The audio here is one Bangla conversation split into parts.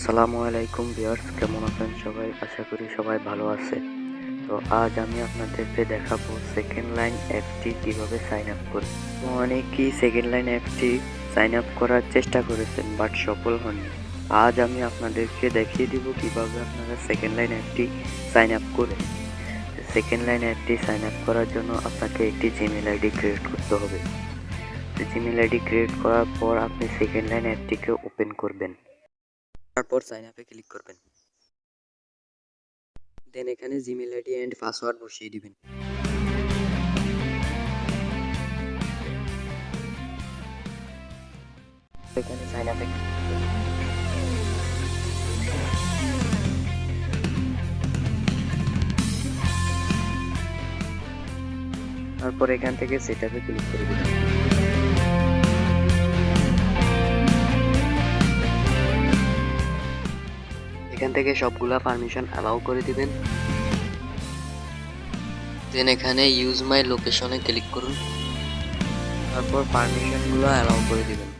আসসালামু আলাইকুম ভিউয়ার্স, কেমন আছেন সবাই? আশা করি সবাই ভালো আছে। তো আজ আমি আপনাদেরকে দেখাবো সেকেন্ড লাইন অ্যাপটি কিভাবে সাইন আপ করবে। তো অনেকেই সেকেন্ড লাইন অ্যাপটি সাইন আপ করার চেষ্টা করেছেন বাট সফল হননি। আজ আমি আপনাদেরকে দেখিয়ে দিব কিভাবে আপনারা সেকেন্ড লাইন অ্যাপটি সাইন আপ করবেন। সেকেন্ড লাইন অ্যাপটি সাইন আপ করার জন্য আপনাকে একটি জিমেল আইডি ক্রিয়েট করতে হবে। জিমেল আইডি ক্রিয়েট করার পর আপনি সেকেন্ড লাইন অ্যাপটিকে ওপেন করবেন। তারপর সাইন আপে ক্লিক করবেন। দেন এখানে জিমেল আইডি এন্ড পাসওয়ার্ড বসিয়ে দিবেন। এখানে সাইন আপে ক্লিক করবেন। তারপর এখান থেকে সেটআপে ক্লিক করে দিবেন। এখান থেকে সবগুলা পারমিশন অ্যালাউ করে দিবেন। দেন এখানে ইউজ মাই লোকেশনে ক্লিক করুন। তারপর পারমিশনগুলো অ্যালাউ করে দিবেন।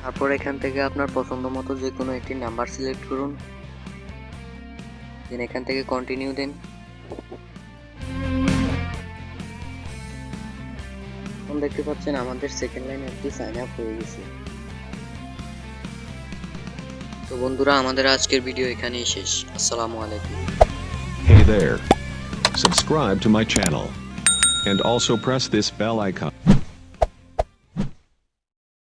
তারপর এখান থেকে আপনার পছন্দ মতো যে কোনো একটি নাম্বার সিলেক্ট করুন। দেন এখান থেকে কন্টিনিউ দেন। এখন দেখতে পাচ্ছেন আমাদের সেকেন্ড লাইন অ্যাপটি সাইন আপ হয়ে গেছে। তো বন্ধুরা, আমাদের আজকের ভিডিও এখানেই শেষ। আসসালামু আলাইকুম। Hey there. Subscribe to my channel. And also press this bell icon.